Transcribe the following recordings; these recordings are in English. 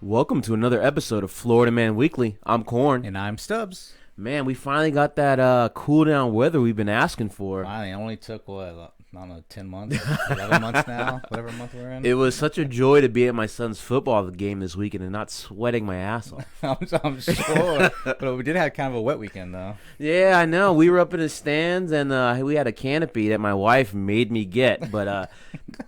Welcome to another episode of Florida Man Weekly. I'm Corn. And I'm Stubbs. Man, we finally got that cool down weather we've been asking for. Finally, it only took, I don't know, 10 months, 11 months now, whatever month we're in. It was such a joy to be at my son's football game this weekend and not sweating my ass off. I'm sure. But we did have kind of a wet weekend, though. Yeah, I know. We were up in the stands, and we had a canopy that my wife made me get, but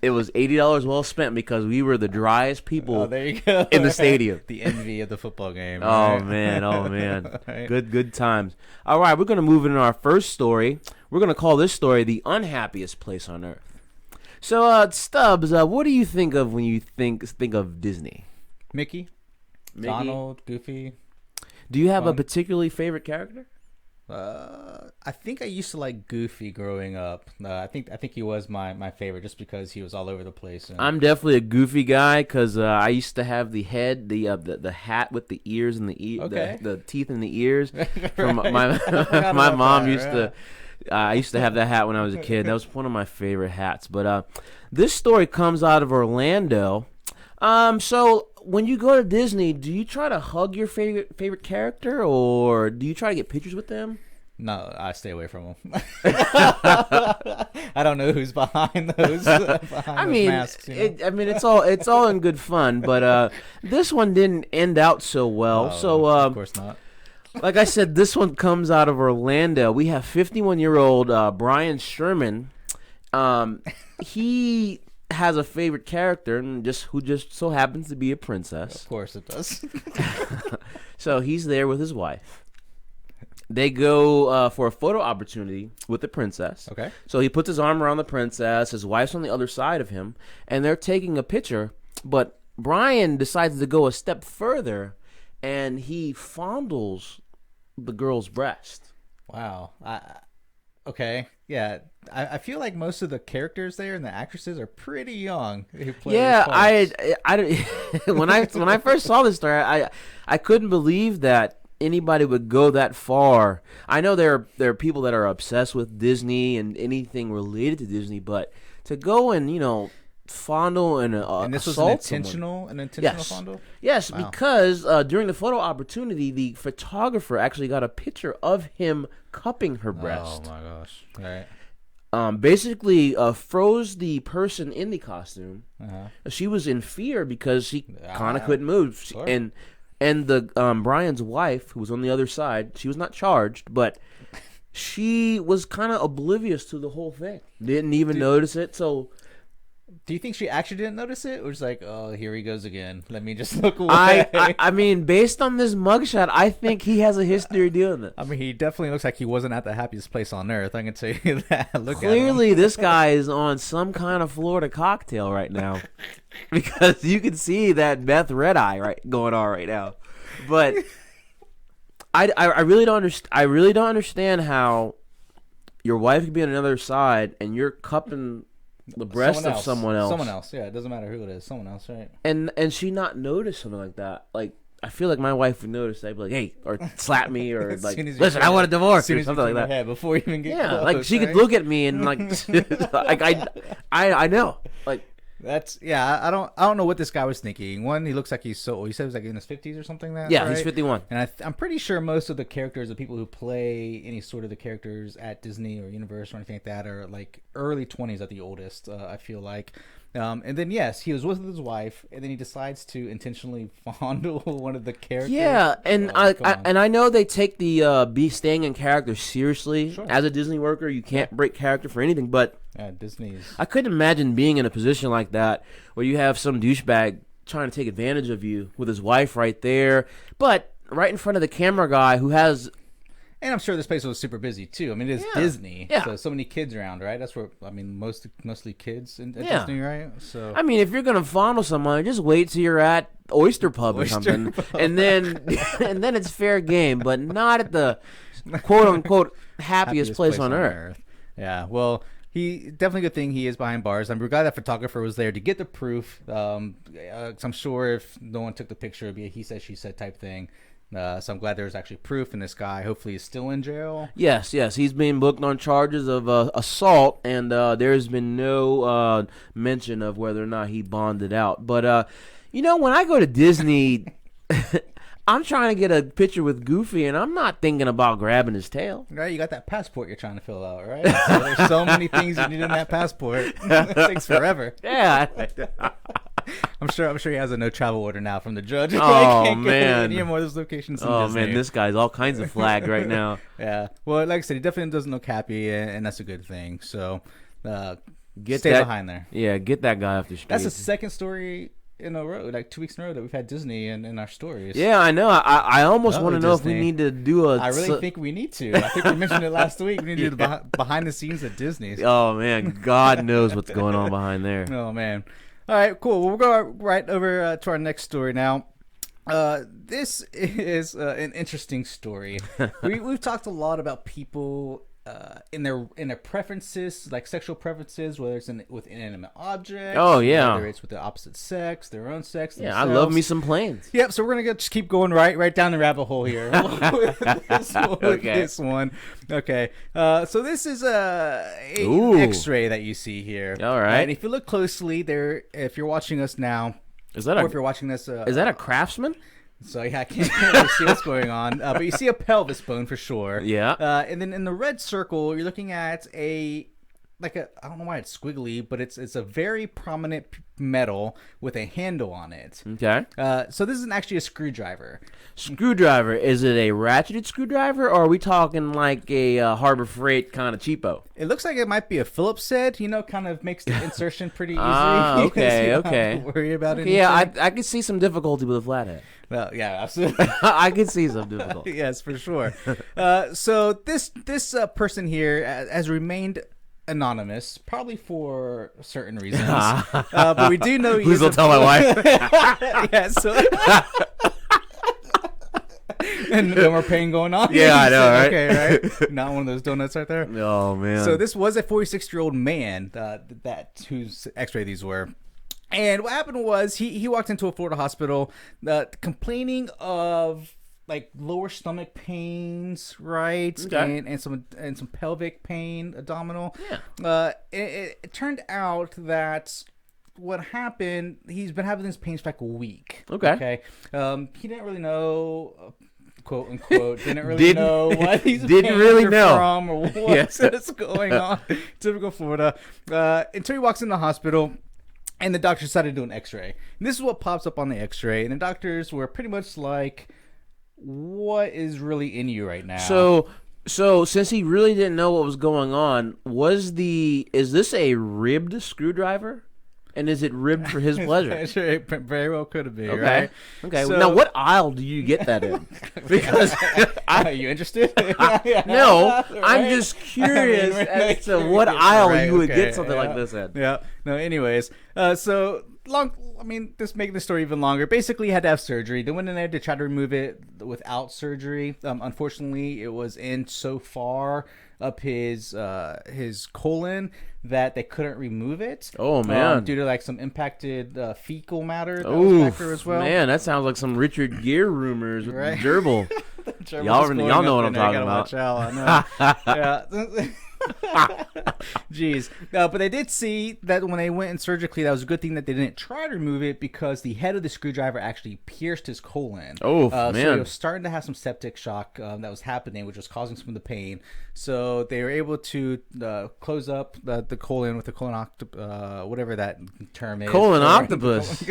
it was $80 well spent because we were the driest people there you go. in the stadium. The envy of the football game. Oh, Right? man. Right. Good times. All right, we're going to move into our first story. We're going to call this story The Unhappiest Place on Earth. So, Stubbs, what do you think of when you think of Disney? Mickey, Donald, Goofy. Do you have Fun. a particularly favorite character? I think I used to like Goofy growing up. I think he was my favorite just because he was all over the place. And I'm definitely a Goofy guy because I used to have the head, the hat with the ears and the teeth and the ears. From my mom used to. I used to have that hat when I was a kid. That was one of my favorite hats. But this story comes out of Orlando. So when you go to Disney, do you try to hug your favorite character, or do you try to get pictures with them? No, I stay away from them. I don't know who's behind those. Masks, it's all in good fun. But this one didn't end out so well. Of course not. Like I said, this one comes out of Orlando. We have 51-year-old Brian Sherman. He has a favorite character, and who just so happens to be a princess. Of course it does. So he's there with his wife. They go for a photo opportunity with the princess. Okay. So he puts his arm around the princess. His wife's on the other side of him, and they're taking a picture. But Brian decides to go a step further, and he fondles the girl's breast. Wow. Okay. Yeah. I feel like most of the characters there and the actresses are pretty young. Who play when I first saw this story, I couldn't believe that anybody would go that far. I know there are people that are obsessed with Disney and anything related to Disney, but to go and fondle and this was assault an intentional fondle? Yes, Wow. Because during the photo opportunity, the photographer actually got a picture of him cupping her breast. Oh my gosh! Right. Basically froze the person in the costume. Uh-huh. She was in fear because she kind of couldn't move. Sure. And the Brian's wife, who was on the other side, she was not charged, but she was kind of oblivious to the whole thing. Didn't even notice it. So, do you think she actually didn't notice it, or was like, "Oh, here he goes again. Let me just look away"? I mean, based on this mugshot, I think he has a history of doing this. I mean, he definitely looks like he wasn't at the happiest place on earth. I can tell you that. Clearly, this guy is on some kind of Florida cocktail right now, because you can see that meth red eye going on right now. But I really don't understand. I really don't understand how your wife could be on another side and you're cupping the breast of someone else. Someone else, yeah. It doesn't matter who it is. Someone else, right? And she not notice something like that. Like, I feel like my wife would notice. I'd be like, "Hey," or slap me, or like, "Listen, I want a divorce," or something like that. Before you even get close, like she could look at me and like, I know, like. That's I don't know what this guy was thinking. One, he looks like he's so old. He said he was like in his 50s or something. Yeah, he's 51. And I'm pretty sure most of the characters, the people who play any sort of the characters at Disney or Universal or anything like that, are like early 20s at the oldest. I feel like. And then yes, he was with his wife, and then he decides to intentionally fondle one of the characters. Yeah, and I know they take the be staying in character seriously. Sure. As a Disney worker, you can't break character for anything. But Disney's. I couldn't imagine being in a position like that where you have some douchebag trying to take advantage of you with his wife right there, but right in front of the camera guy who has. And I'm sure this place was super busy too. I mean, it's Disney, so many kids around, right? That's where mostly kids at Disney, right? So I mean, if you're gonna fondle someone, just wait till you're at Oyster Pub or something, and then it's fair game, but not at the quote unquote happiest place on earth. Yeah, well. He definitely a good thing he is behind bars. I'm glad that photographer was there to get the proof. I'm sure if no one took the picture, it'd be a he said she said type thing. So I'm glad there's actually proof, and this guy hopefully is still in jail. Yes, he's being booked on charges of assault, and there's been no mention of whether or not he bonded out. But when I go to Disney, I'm trying to get a picture with Goofy, and I'm not thinking about grabbing his tail. Right, you got that passport you're trying to fill out, right? So there's so many things you need in that passport. It takes forever. Yeah. I'm sure he has a no travel order now from the judge. Oh, man. Any more of those locations in Oh, Disney. man, this guy's all kinds of flagged right now. Yeah. Well, like I said, he definitely doesn't look happy, and that's a good thing. So, Stay behind there. Yeah, get that guy off the street. That's the second story in a row, like 2 weeks in a row that we've had Disney in our stories. Yeah, I know. I almost want to know if we need to do a... I really think we need to. I think we mentioned it last week. We need to do the behind the scenes at Disney's. Oh, man. God knows what's going on behind there. Oh, man. All right, cool. Well, we'll go right over to our next story now. This is an interesting story. We've talked a lot about people in their preferences, like sexual preferences, whether it's with inanimate objects. Oh, yeah. Whether it's with the opposite sex, their own sex. Yeah, I love me some planes. Yep. So we're gonna just keep going right down the rabbit hole here with this one. Okay. So this is an Xray that you see here. All right. And if you look closely there, if you're watching us now, if you're watching this, is that a craftsman? So yeah, I can't really see what's going on, but you see a pelvis bone for sure. Yeah. And then in the red circle, you're looking at I don't know why it's squiggly, but it's a very prominent metal with a handle on it. Okay. So this is actually a screwdriver. Screwdriver. Is it a ratcheted screwdriver, or are we talking like a Harbor Freight kind of cheapo? It looks like it might be a Phillips head. Kind of makes the insertion pretty easy. Okay, so okay. Don't have to worry about anything. Yeah, I could see some difficulty with a flathead. Well, yeah, absolutely. I could see some difficulty. Yes, for sure. So this person here has remained anonymous, probably for certain reasons. But we do know please don't tell my wife. Yeah. So. And no more pain going on. Yeah, I know, right? Okay, right. Not one of those donuts right there. Oh man. So this was a 46-year-old man whose X-ray these were. And what happened was he walked into a Florida hospital complaining of like lower stomach pains, right? Okay. And some pelvic pain, abdominal. Yeah. It turned out that what happened, he's been having these pains for like a week. Okay. He didn't really know, quote unquote, didn't really know what these didn't pains really are know from or what's going on. Typical Florida. Until he walks in the hospital. And the doctor decided to do an X-ray. And this is what pops up on the X-ray. And the doctors were pretty much like, what is really in you right now? So since he really didn't know what was going on, is this a ribbed screwdriver? And is it ribbed for his pleasure? Sure, it very well could have been, okay. right? Okay. So, now, what aisle do you get that in? Because are you interested? No, right? I'm just curious as to what aisle you would get something like this in. Yeah. No. Anyways, just making the story even longer. Basically, he had to have surgery. They went in there to try to remove it without surgery. Unfortunately, it was in so far up his colon that they couldn't remove it. Oh man! Due to like some impacted fecal matter that was back there as well. Man, that sounds like some Richard Gere rumors with right? the gerbil. Y'all know what I'm talking about. Watch out. I know. Yeah. Jeez. But they did see that when they went in surgically, that was a good thing that they didn't try to remove it because the head of the screwdriver actually pierced his colon. Oh, man. So he was starting to have some septic shock that was happening, which was causing some of the pain. So they were able to close up the colon with the whatever that term is. Colon octopus.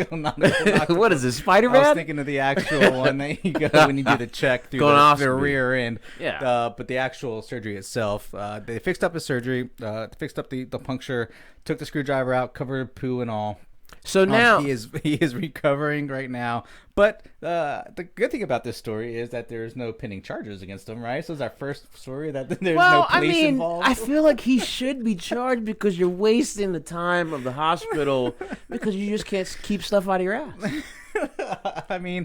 What is this, Spider-Man? I was thinking of the actual one that you go when you do the check through the rear end. Yeah. But the actual surgery itself, they fixed up his surgery, fixed up the puncture, took the screwdriver out, covered poo and all. So now he is recovering right now. But the good thing about this story is that there's no pending charges against him, right? So it's our first story that there's no police involved. I feel like he should be charged because you're wasting the time of the hospital because you just can't keep stuff out of your ass. I mean,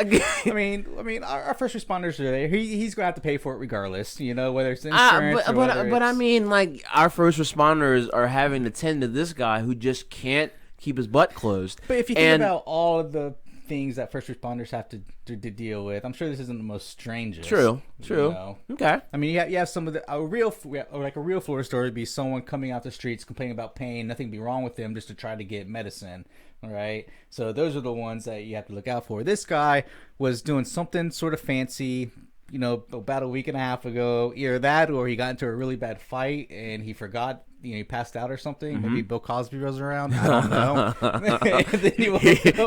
our first responders are there. He's gonna have to pay for it regardless, whether it's insurance. But I mean, like our first responders are having to tend to this guy who just can't keep his butt closed. But if you think about all of the things that first responders have to deal with. I'm sure this isn't the most strangest. True. You know? Okay. I mean, you have some of a real Florida story would be someone coming out the streets complaining about pain, nothing be wrong with them, just to try to get medicine. All right. So those are the ones that you have to look out for. This guy was doing something sort of fancy, you know, about a week and a half ago. Either that or he got into a really bad fight and he forgot, you know, he passed out or something. Mm-hmm. Maybe Bill Cosby was around. I don't know.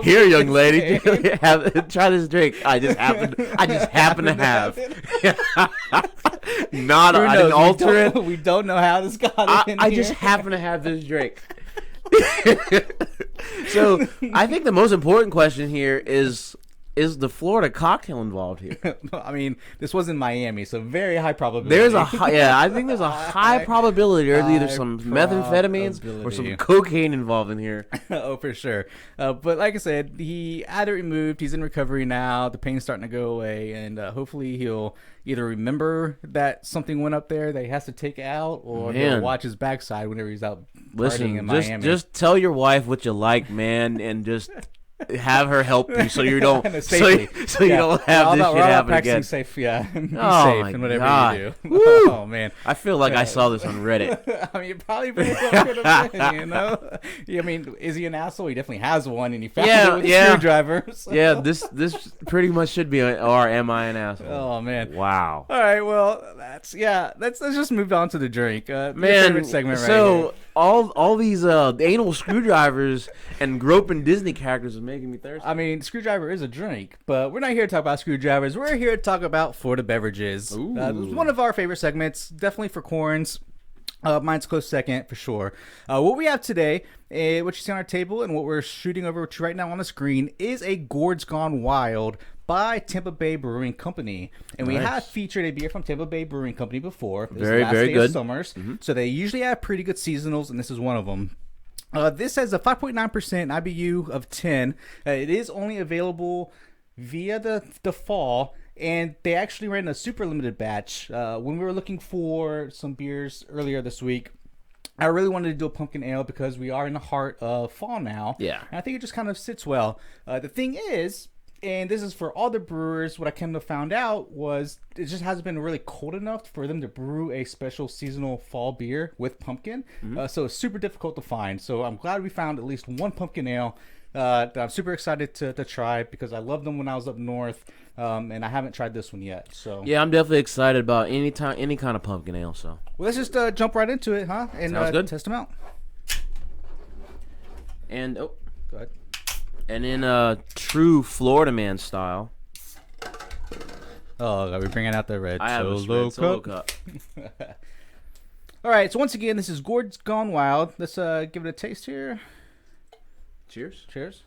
Here, young lady, try this drink. I just happen to have. Not I didn't alter it. We don't know how this got in I here. just happen to have this drink. So I think the most important question here is the Florida cocktail involved here? I mean, this was in Miami, so very high probability. I think there's a high probability there's either some methamphetamines or some cocaine involved in here. Oh, for sure. But like I said, he had it removed. He's in recovery now. The pain's starting to go away, and hopefully he'll either remember that something went up there that he has to take out, or he'll watch his backside whenever he's out partying in Miami. Just tell your wife what you like, man, and just have her help you so you don't so you don't have this shit happen again. Safe, yeah. Be safe in whatever you do. Woo. Oh man, I feel like I saw this on Reddit. I mean, it probably could have been, you know. I mean, is he an asshole? He definitely has one, and he found it with a screwdriver. So. Yeah, this pretty much should be or am I an asshole? Oh man, wow. All right, well let's just move on to the drink. Man, favorite segment right here. All these anal screwdrivers and groping Disney characters are making me thirsty. I mean, screwdriver is a drink, but we're not here to talk about screwdrivers. We're here to talk about Florida beverages. One of our favorite segments, definitely for corns. Mine's close second for sure. What we have today, what you see on our table, and what we're shooting over to right now on the screen is a Gourds Gone Wild by Tampa Bay Brewing Company. And we have featured a beer from Tampa Bay Brewing Company before. Very good. Summers. Mm-hmm. So they usually have pretty good seasonals, and this is one of them. This has a 5.9% IBU of 10. It is only available via the fall, and they actually ran a super limited batch. When we were looking for some beers earlier this week, I really wanted to do a pumpkin ale because we are in the heart of fall now. Yeah. And I think it just kind of sits well. The thing is, and this is for all the brewers, what I came to find out was it just hasn't been really cold enough for them to brew a special seasonal fall beer with pumpkin. Mm-hmm. So it's super difficult to find. So I'm glad we found at least one pumpkin ale that I'm super excited to try because I loved them when I was up north. And I haven't tried this one yet. So yeah, I'm definitely excited about any kind of pumpkin ale. So well, let's just jump right into it, huh? And test them out. And go ahead. And in true Florida man style. Oh, are we bringing out the red Solo cup? All right, so once again, this is Gourds Gone Wild. Let's give it a taste here. Cheers. Cheers.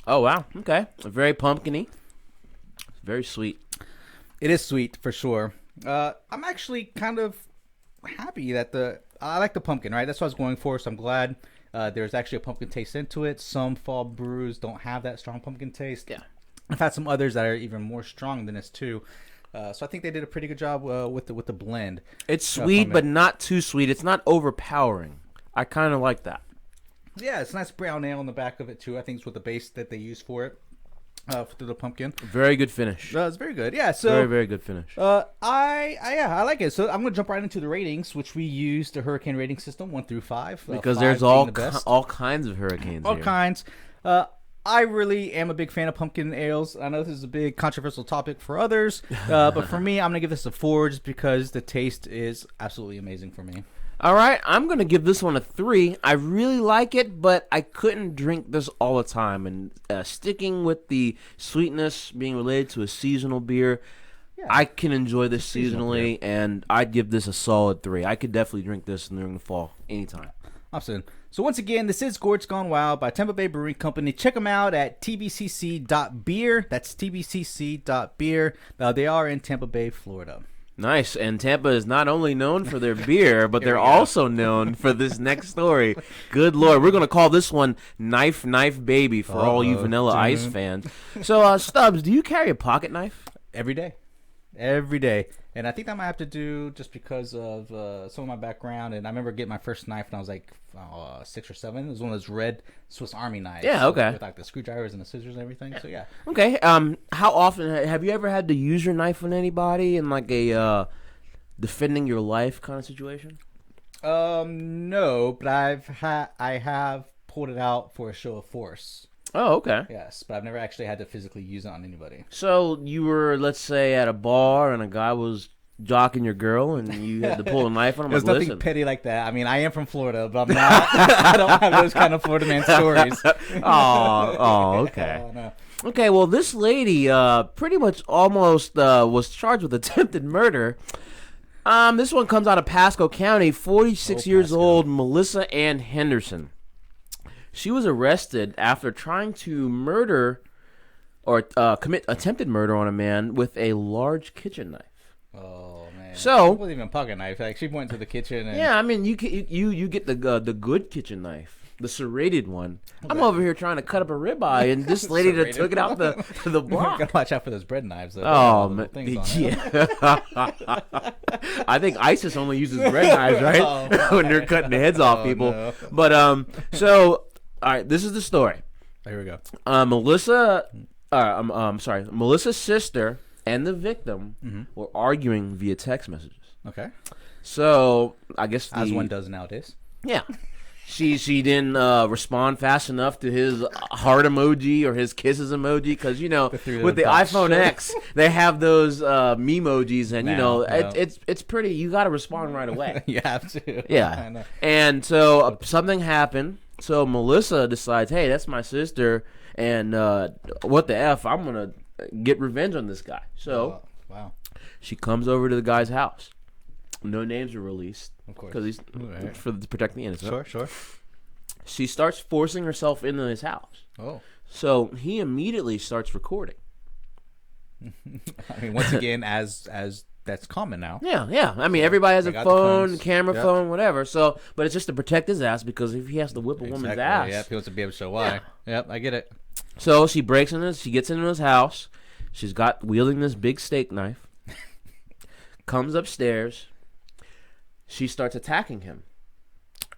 Oh, wow. Okay. Very pumpkin-y. Very sweet. It is sweet, for sure. I'm actually kind of happy that I like the pumpkin, right? That's what I was going for, so I'm glad there's actually a pumpkin taste into it. Some fall brews don't have that strong pumpkin taste. Yeah. I've had some others that are even more strong than this, too. So I think they did a pretty good job with the blend. It's sweet, but not too sweet. It's not overpowering. I kind of like that. Yeah, it's a nice brown ale on the back of it, too. I think it's with the base that they use for it. Through the pumpkin. Very good finish. It's very good. Yeah, so very, very good finish. I like it. So I'm gonna jump right into the ratings, which we use the hurricane rating system 1 through 5. Because 5 there's all kinds of hurricanes. All kinds. I really am a big fan of pumpkin ales. I know this is a big controversial topic for others, but for me, I'm gonna give this a 4 just because the taste is absolutely amazing for me. All right, I'm going to give this one a 3. I really like it, but I couldn't drink this all the time. And sticking with the sweetness being related to a seasonal beer, I can enjoy this seasonally, and I'd give this a solid 3. I could definitely drink this during the fall anytime. Awesome. So once again, this is Gourds Gone Wild by Tampa Bay Brewing Company. Check them out at tbcc.beer. That's tbcc.beer. They are in Tampa Bay, Florida. Nice, and Tampa is not only known for their beer, but they're also known for this next story. Good Lord, we're going to call this one Knife Baby for all you Vanilla Ice fans. So, Stubbs, do you carry a pocket knife? Every day. every day. And I think that might have to do just because of some of my background. And I remember getting my first knife when I was like 6 or 7. It was one of those red Swiss Army knives. Yeah, okay. With like the screwdrivers and the scissors and everything. So yeah. Okay. How often have you ever had to use your knife on anybody in like a defending your life kind of situation? No, but I have pulled it out for a show of force. Oh, okay. Yes, but I've never actually had to physically use it on anybody. So you were, let's say, at a bar and a guy was jocking your girl and you had to pull a knife on him? There's nothing petty like that. I mean, I am from Florida, but I'm not. I don't have those kind of Florida man stories. Okay. Oh, no. Okay, well, this lady pretty much almost was charged with attempted murder. This one comes out of Pasco County, 46 years old, Melissa Ann Henderson. She was arrested after trying to murder or commit attempted murder on a man with a large kitchen knife. Oh man! So it wasn't even a pocket knife. Like she went to the kitchen. And... Yeah, I mean you get the good kitchen knife, the serrated one. I'm over here trying to cut up a ribeye, and this lady that took it out the block. Gotta watch out for those bread knives. Though. Oh man, yeah. I think ISIS only uses bread knives, right? When they're cutting the heads off people. No. But so. All right, this is the story. Here we go. Melissa's sister and the victim were arguing via text messages. Okay. So I guess as one does nowadays. Yeah. She didn't respond fast enough to his heart emoji or his kisses emoji because with the iPhone X they have those memojis and it's pretty. You got to respond right away. You have to. Yeah. And so something happened. So Melissa decides, hey, that's my sister, and what the F, I'm going to get revenge on this guy. So she comes over to the guy's house. No names are released. Of course. Because he's to protect the innocent. Sure. She starts forcing herself into his house. Oh. So he immediately starts recording. I mean, once again, as that's common now. Yeah. I mean, everybody has a phone, camera phone, whatever. So, but it's just to protect his ass because if he has to whip a woman's ass. Yeah, he wants to be able to show why. Yeah. Yep, I get it. So she gets into his house. She's wielding this big steak knife. Comes upstairs. She starts attacking him.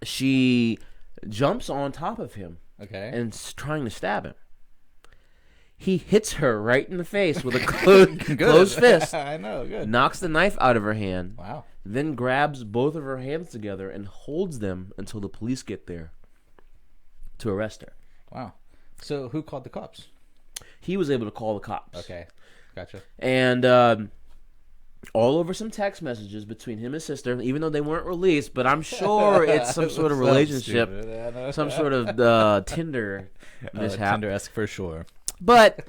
She jumps on top of him. Okay. And trying to stab him. He hits her right in the face with a closed fist. I know, good. Knocks the knife out of her hand. Wow. Then grabs both of her hands together and holds them until the police get there to arrest her. Wow. So who called the cops? He was able to call the cops. Okay. Gotcha. And all over some text messages between him and his sister, even though they weren't released, but I'm sure it's some sort of relationship, some sort of Tinder mishap. Tinder-esque for sure. But,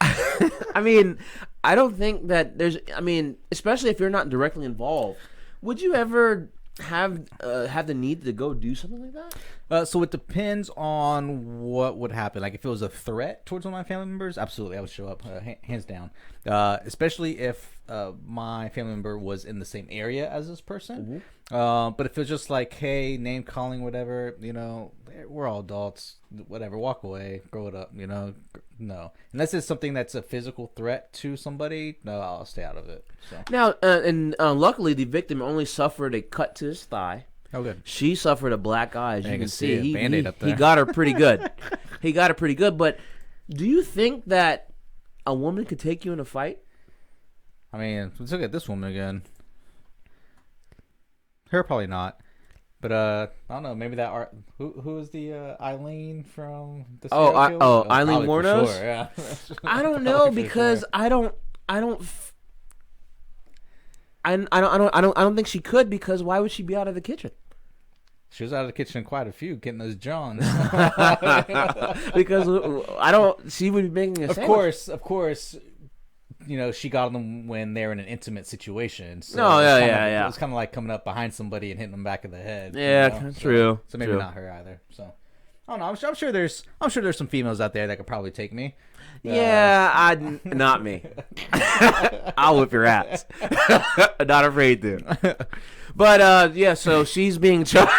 I mean, I don't think that especially if you're not directly involved, would you ever have the need to go do something like that? So it depends on what would happen. Like if it was a threat towards one of my family members, absolutely, I would show up, hands down. Especially if my family member was in the same area as this person. Mm-hmm. But if it was just like, hey, name calling, whatever, we're all adults, whatever, walk away, grow it up, no. Unless it's something that's a physical threat to somebody, no, I'll stay out of it. So. Now, luckily, the victim only suffered a cut to his thigh. Oh, good. She suffered a black eye, as you can see. Band-Aid up there. He got her pretty good. But do you think that a woman could take you in a fight? I mean, let's look at this woman again. Her probably not. But I don't know. Maybe that who is the Eileen from the Eileen Wuornos? Sure, yeah. I don't know because sure. I don't think she could because why would she be out of the kitchen? She was out of the kitchen quite a few, getting those Johns. Because she would be making a sandwich. Of course. She got them when they're in an intimate situation. So yeah. It was kind of like coming up behind somebody and hitting them back of the head. Yeah, true. So maybe not her either. So I don't know. I'm sure there's some females out there that could probably take me. Yeah, not me. I'll whip your ass. Not afraid to. But so she's being charged.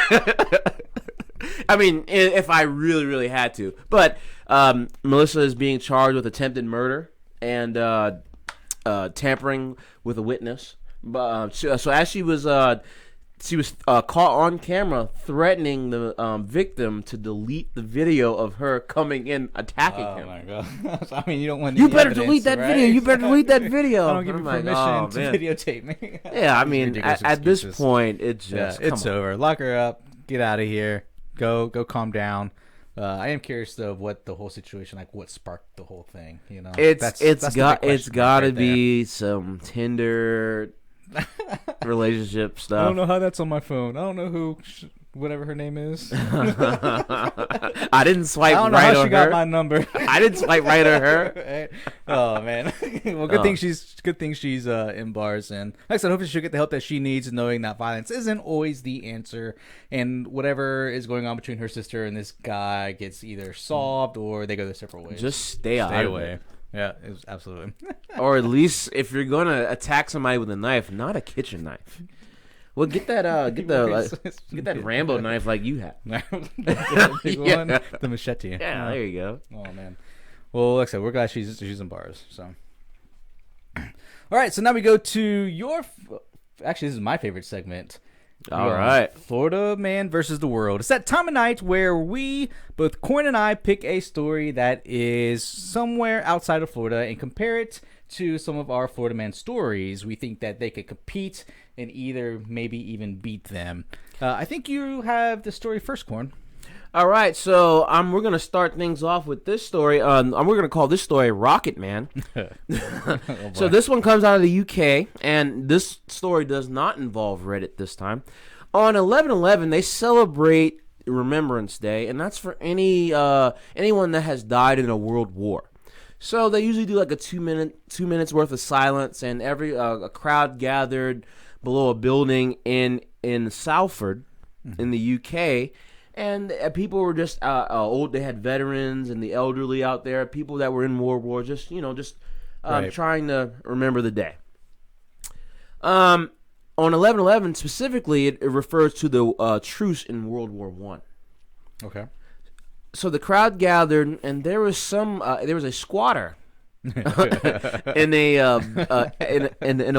I mean, if I really, really had to. But Melissa is being charged with attempted murder. and tampering with a witness. But so as she was caught on camera threatening the victim to delete the video of her coming in attacking him. Oh my god! I mean, you don't want. You better delete that video. You better delete that video. I don't give you permission to videotape me. Yeah, I mean, at this point, it's just it's over. Lock her up. Get out of here. Go calm down. I am curious though of what the whole situation, like what sparked the whole thing. You know, it's got to be some Tinder relationship stuff. I don't know how that's on my phone. I don't know who, whatever her name is. I didn't swipe right on her. I don't know how she got my number. I didn't swipe right on her. Oh man. Well, good thing she's in bars, and like I said, hopefully she'll get the help that she needs, knowing that violence isn't always the answer, and whatever is going on between her sister and this guy gets either solved or they go their separate ways. Just stay away. Yeah, it was absolutely. Or at least if you're gonna attack somebody with a knife, not a kitchen knife. Well, get that Rambo knife like you have. The machete. Yeah, there you go. Oh man. Well, like I said, we're glad she's in bars. So, all right. So now we go to your. Actually, this is my favorite segment. All right. Florida Man versus the World. It's that time of night where we, both Corn and I, pick a story that is somewhere outside of Florida and compare it to some of our Florida Man stories. We think that they could compete and either maybe even beat them. I think you have the story first, Corn. All right, so we're going to start things off with this story. We're going to call this story Rocket Man. So this one comes out of the UK, and this story does not involve Reddit this time. On 11/11, they celebrate Remembrance Day, and that's for anyone that has died in a world war. So they usually do like a 2 minutes worth of silence, and a crowd gathered below a building in Salford, in the UK. And people were just old. They had veterans and the elderly out there, people that were in World War, right. Trying to remember the day. On 11/11 specifically, it refers to the truce in World War I. Okay. So the crowd gathered, and there was a squatter in a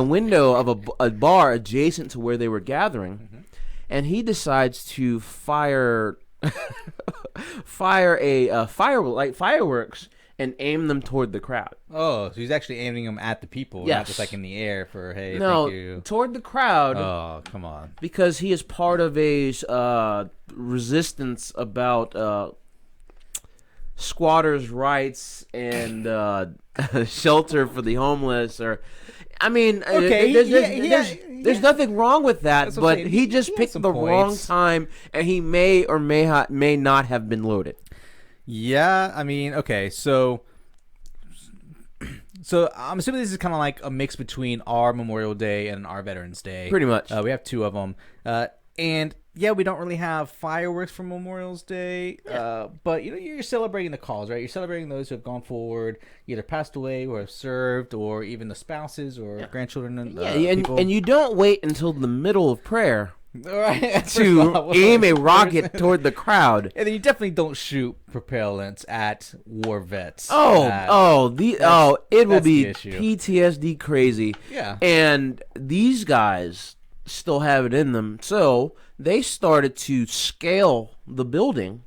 window of a bar adjacent to where they were gathering. Mm-hmm. And he decides to fire fireworks and aim them toward the crowd. Oh, so he's actually aiming them at the people, not just like in the air for, hey, no, thank you. Toward the crowd. Oh, come on. Because he is part of a resistance about squatters' rights and shelter for the homeless, or... I mean, okay, there's nothing wrong with that, but he just picked the wrong time, and he may or may not have been loaded. Yeah, I mean, okay, so I'm assuming this is kind of like a mix between our Memorial Day and our Veterans Day. Pretty much. We have two of them, and yeah, we don't really have fireworks for Memorial Day, but you're celebrating the cause, right? You're celebrating those who have gone forward, either passed away or have served, or even the spouses or grandchildren. And you don't wait until the middle of prayer to aim a rocket toward the crowd. And then you definitely don't shoot propellants at war vets. It will be PTSD crazy. Yeah. And these guys still have it in them, so they started to scale the building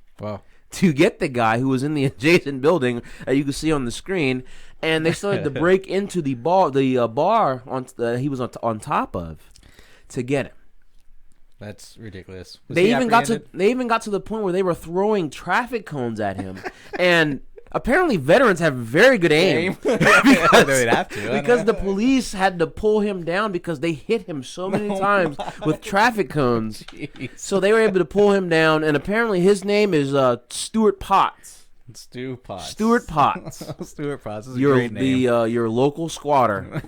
to get the guy who was in the adjacent building that you can see on the screen, and they started to break into the bar he was on top of to get him. That's ridiculous. They even got to the point where they were throwing traffic cones at him, and apparently veterans have very good aim. because the police had to pull him down because they hit him so many times with traffic cones. Jeez. So they were able to pull him down, and apparently his name is Stuart Potts. Stuart Potts. Stuart Potts. Stuart Potts is a great name. Your local squatter.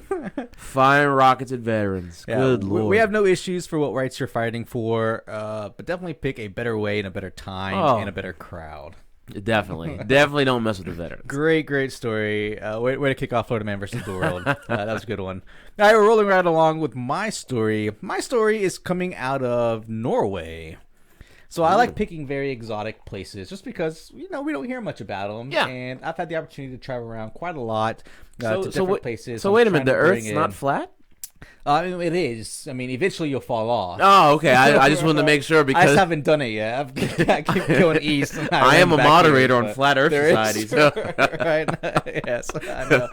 Firing rockets at veterans. Yeah, good Lord. We have no issues for what rights you're fighting for, but definitely pick a better way and a better time and a better crowd. Definitely don't mess with the veterans. Great story. Way to kick off Florida Man versus the World. That was a good one. All right, we're rolling right along with my story. My story is coming out of Norway. So I like picking very exotic places just because, we don't hear much about them. Yeah. And I've had the opportunity to travel around quite a lot to So different places. So wait a minute, the Earth's not flat? It is. I mean, eventually you'll fall off. Oh, okay. I just wanted to make sure because I just haven't done it yet. I keep going east. I am a moderator on Flat Earth Society. So. Right? Yes, I know.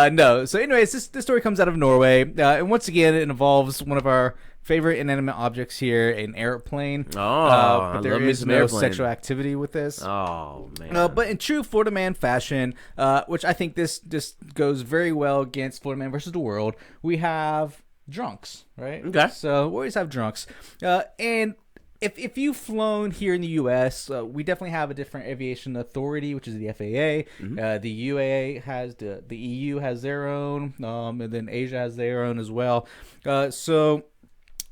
No. So, anyways, this story comes out of Norway, and once again, it involves one of our favorite inanimate objects here, an airplane. But there is no sexual activity with this. Oh, man. But in true Florida Man fashion, which I think this goes very well against Florida Man versus the World, we have drunks, right? Okay. So we always have drunks. And if you've flown here in the U.S., we definitely have a different aviation authority, which is the FAA. Mm-hmm. The UAA has the EU has their own, and then Asia has their own as well. So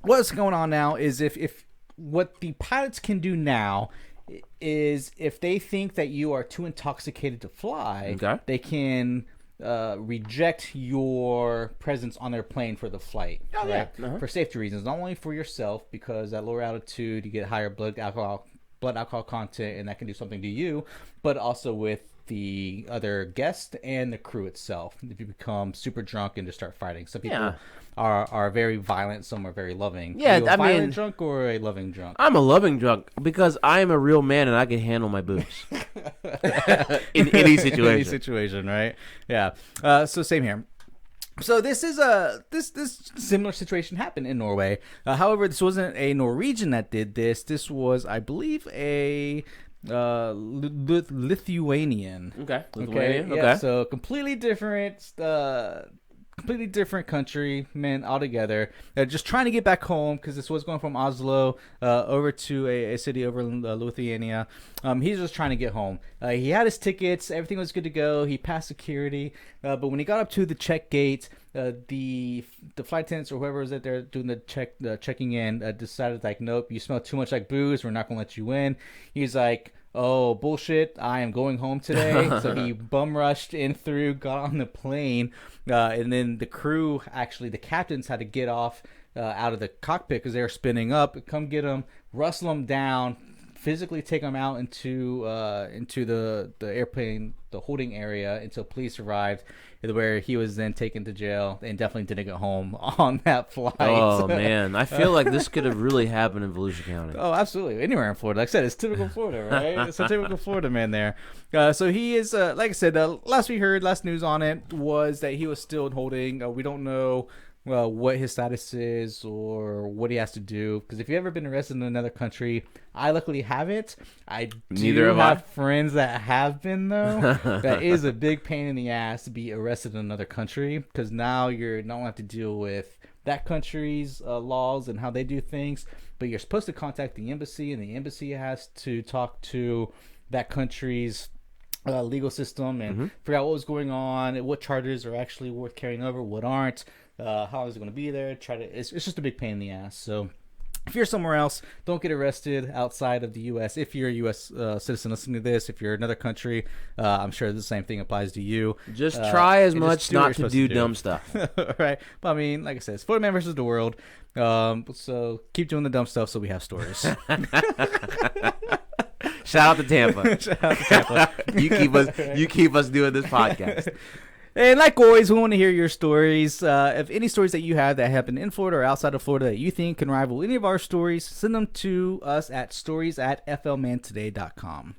what's going on now is if what the pilots can do now is if they think that you are too intoxicated to fly, they can reject your presence on their plane for the flight, right? For safety reasons, not only for yourself, because at lower altitude you get higher blood alcohol content, and that can do something to you, but also with the other guest and the crew itself. If you become super drunk and just start fighting, some people are very violent, some are very loving. Yeah, are you a violent drunk or a loving drunk? I'm a loving drunk because I am a real man and I can handle my booze in any situation. Any situation, right? Yeah. So same here. So this is this similar situation happened in Norway. However, this wasn't a Norwegian that did this. This was, I believe, a Lithuanian. Okay. Yeah, so completely different country, men altogether. Just trying to get back home because this was going from Oslo over to a city over in Lithuania. He's just trying to get home. He had his tickets, everything was good to go. He passed security, but when he got up to the check gate, the flight attendants or whoever was there doing the checking in decided, like, nope, you smell too much like booze, we're not gonna let you in. He's like, oh, bullshit, I am going home today. So he bum rushed in through, got on the plane, and then the crew, actually the captains, had to get off out of the cockpit because they were spinning up, come get him, rustle him down, physically take him out into the airplane, the holding area, until police arrived, where he was then taken to jail and definitely didn't get home on that flight. Oh, man. I feel like this could have really happened in Volusia County. Oh, absolutely. Anywhere in Florida. Like I said, it's typical Florida, right? It's a typical Florida man there. So he is, like I said, last news on it was that he was still in holding. We don't know what his status is or what he has to do, because if you've ever been arrested in another country, I luckily haven't. I have friends that have been, though. That is a big pain in the ass to be arrested in another country, because now you're not only have to deal with that country's laws and how they do things, but you're supposed to contact the embassy, and the embassy has to talk to that country's legal system and figure out what was going on, what charges are actually worth carrying over, what aren't. How is it going to be there? It's just a big pain in the ass. So if you're somewhere else, don't get arrested outside of the U.S. If you're a U.S. Citizen listening to this, if you're another country, I'm sure the same thing applies to you. Just try as much not to do dumb stuff. Right. But I mean, like I said, it's Florida Man versus the World. So keep doing the dumb stuff so we have stories. Shout out to Tampa. Shout out to Tampa. You keep us doing this podcast. And like always, we want to hear your stories. If any stories that you have that happen in Florida or outside of Florida that you think can rival any of our stories, send them to us at stories@flmantoday.com.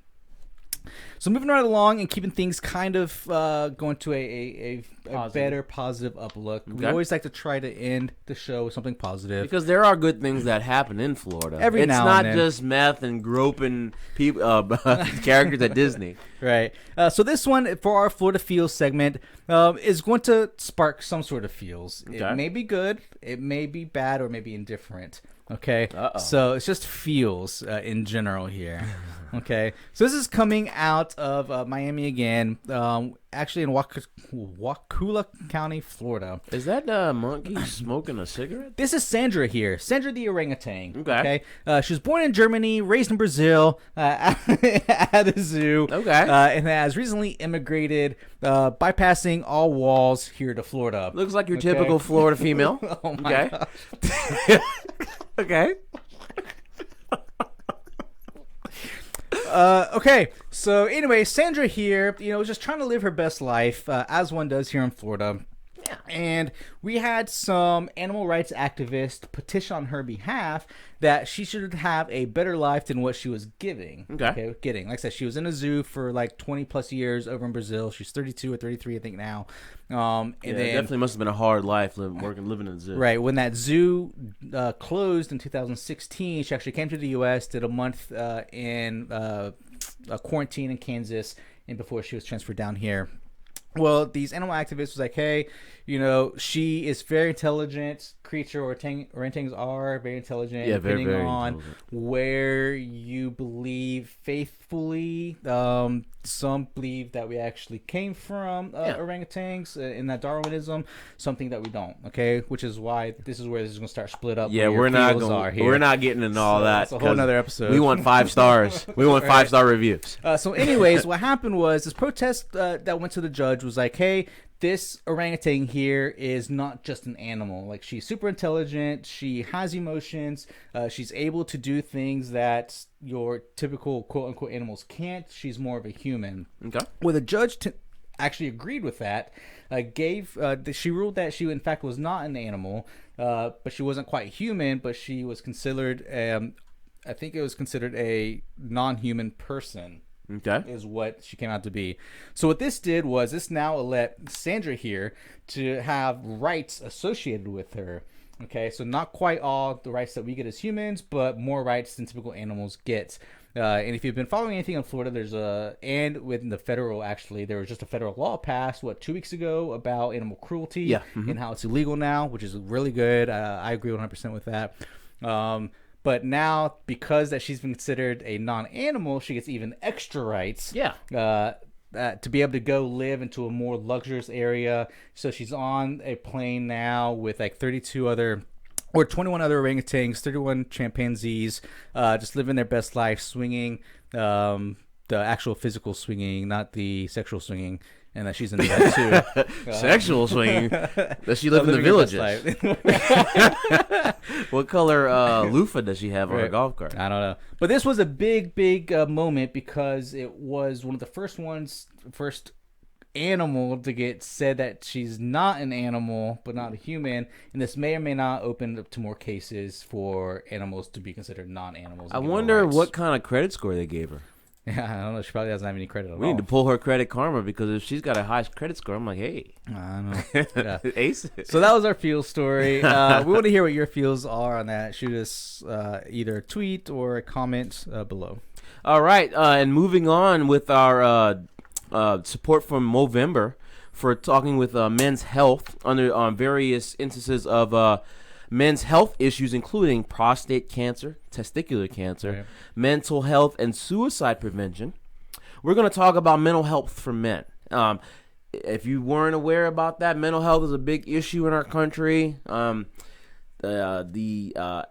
So moving right along and keeping things kind of going to a better, positive outlook. Okay. We always like to try to end the show with something positive. Because there are good things that happen in Florida. Now and then. It's not just meth and groping people, characters at Disney. Right. So this one, for our Florida Feels segment, is going to spark some sort of feels. Okay. It may be good, it may be bad, or maybe indifferent. Okay. Uh-oh. So it's just feels in general here. Okay. So this is coming out of Miami again, actually in Wakulla County, Florida. Is that monkey smoking a cigarette? This is Sandra here. Sandra the orangutan. Okay. She was born in Germany, raised in Brazil, at a zoo. Okay. And has recently immigrated, bypassing all walls here to Florida. Looks like your typical Florida female. Oh my gosh. Okay. Okay, so anyway, Sandra here, was just trying to live her best life, as one does here in Florida. Yeah. And we had some animal rights activists petition on her behalf that she should have a better life than what she was getting. Okay. Getting. Like I said, she was in a zoo for like 20 plus years over in Brazil. She's 32 or 33, I think now. And then, it definitely must have been a hard life living in a zoo. Right. When that zoo closed in 2016, she actually came to the U.S., did a month in a quarantine in Kansas, and before she was transferred down here. Well, these animal activists was like, hey, she is very intelligent creature, orangutans are very intelligent, depending very on where you believe faithfully. Some believe that we actually came from orangutans in that Darwinism, something that we don't, okay? Which is why this is where this is going to start split up. Yeah, we're not getting into all that. That's a whole nother episode. We want 5 stars. We want 5-star reviews. So anyways, what happened was this protest that went to the judge was like, hey, this orangutan here is not just an animal. Like, she's super intelligent. She has emotions. She's able to do things that your typical quote-unquote animals can't. She's more of a human. Okay. Well, the judge actually agreed with that. She ruled that she, in fact, was not an animal, but she wasn't quite human, but she was considered, I think it was considered a non-human person. Okay. Is what she came out to be. So what this did was this now let Sandra here to have rights associated with her. Okay, so not quite all the rights that we get as humans, but more rights than typical animals get. And if you've been following anything in Florida, and within the federal, actually, there was just a federal law passed, 2 weeks ago about animal cruelty and how it's illegal now, which is really good. I agree 100% with that. But now, because that she's been considered a non-animal, she gets even extra rights. Yeah. To be able to go live into a more luxurious area. So she's on a plane now with like 21 other orangutans, 31 chimpanzees, just living their best life, swinging, the actual physical swinging, not the sexual swinging. And that she's into that too. Sexual swinging. Does she live in the villages? What color loofah does she have on her golf cart? I don't know. But this was a big moment because it was one of the first animal to get said that she's not an animal, but not a human. And this may or may not open up to more cases for animals to be considered non-animals. I wonder what kind of credit score they gave her. Yeah, I don't know. She probably doesn't have any credit at all. We need to pull her Credit Karma because if she's got a high credit score, I'm like, hey. I don't know. Yeah. Ace. So that was our feels story. We want to hear what your feels are on that. Shoot us either a tweet or a comment below. All right. And moving on with our support from Movember for talking with men's health under various instances of men's health issues, including prostate cancer, testicular cancer, mental health, and suicide prevention. We're going to talk about mental health for men. If you weren't aware about that, mental health is a big issue in our country. The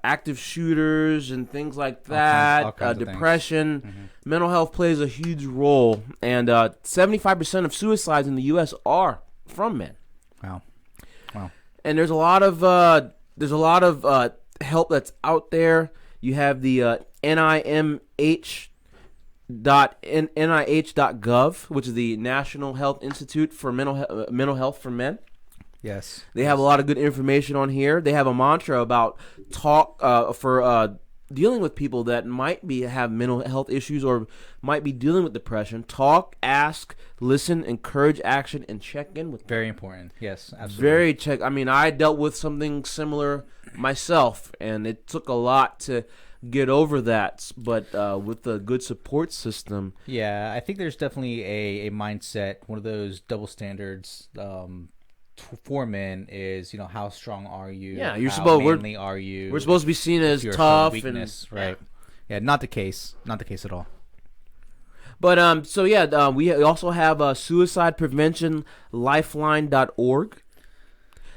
active shooters and things like that, all kinds depression, mental health plays a huge role. And 75% of suicides in the U.S. are from men. Wow. And there's a lot of help that's out there. You have the NIH.gov, which is the National Health Institute for Mental Health for Men. Yes. They have a lot of good information on here. They have a mantra about for dealing with people that might have mental health issues or might be dealing with depression. Talk, ask, listen, encourage action, and check in with them. Very important. Yes, absolutely. I mean, I dealt with something similar myself, and it took a lot to get over that, but with a good support system. Yeah, I think there's definitely a mindset, one of those double standards for men is, how strong are you? Yeah, how manly are you? We're supposed to be seen as tough weakness, right? Yeah, not the case at all. But we also have suicidepreventionlifeline.org.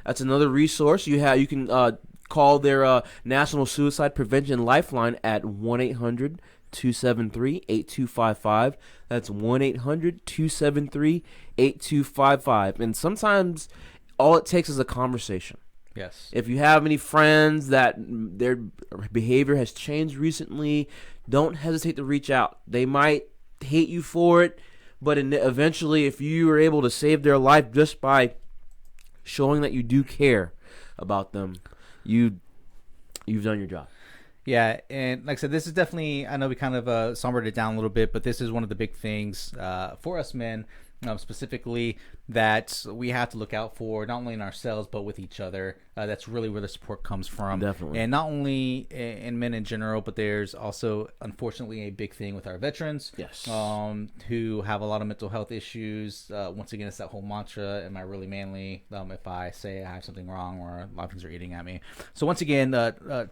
That's another resource. You can call their National Suicide Prevention Lifeline at 1-800-273-8255. That's 1-800-273-8255. And sometimes all it takes is a conversation. Yes. If you have any friends that their behavior has changed recently, don't hesitate to reach out. They might hate you for it, but eventually, if you are able to save their life just by showing that you do care about them, you've done your job. Yeah, and like I said, this is definitely, I know we kind of sombered it down a little bit, but this is one of the big things for us men, specifically, that we have to look out for, not only in ourselves, but with each other. That's really where the support comes from. Definitely. And not only in men in general, but there's also, unfortunately, a big thing with our veterans. Yes. Who have a lot of mental health issues. Once again, it's that whole mantra, am I really manly? If I say I have something wrong or a lot of things are eating at me. So once again,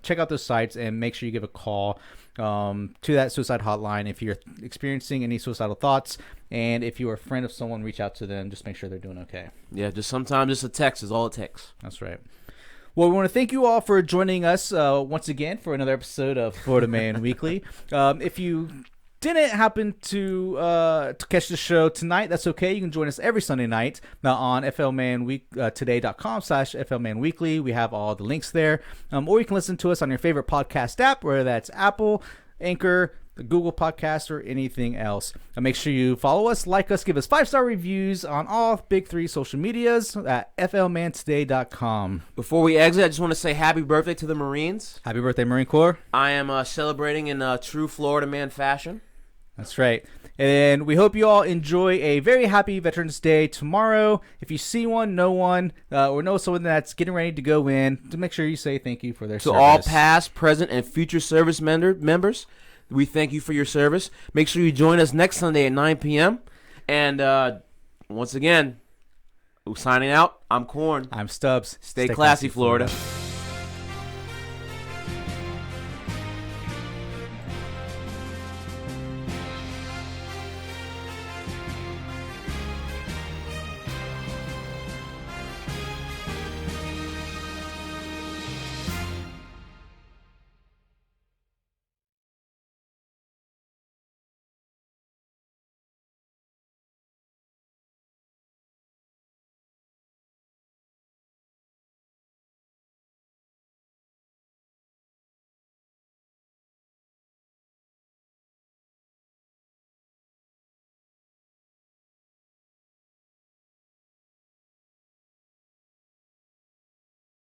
check out those sites and make sure you give a call to that suicide hotline if you're experiencing any suicidal thoughts. And if you're a friend of someone, reach out to them. Just make sure they're doing okay. Yeah, sometimes just a text is all it takes. That's right. Well, we want to thank you all for joining us once again for another episode of Florida Man Weekly. If you didn't happen to catch the show tonight, that's okay. You can join us every Sunday night on flmantoday.com/flmanweekly. We have all the links there. Or you can listen to us on your favorite podcast app, whether that's Apple, Anchor, the Google Podcast, or anything else. And make sure you follow us, like us, give us 5-star reviews on all big 3 social medias at flmantoday.com. Before we exit, I just want to say happy birthday to the Marines. Happy birthday, Marine Corps. I am celebrating in true Florida man fashion. That's right. And we hope you all enjoy a very happy Veterans Day tomorrow. If you see one, know one, or know someone that's getting ready to go in, to make sure you say thank you for their service. To all past, present, and future service members, we thank you for your service. Make sure you join us next Sunday at 9 p.m. And once again, signing out, I'm Corn. I'm Stubbs. Stay classy, Florida.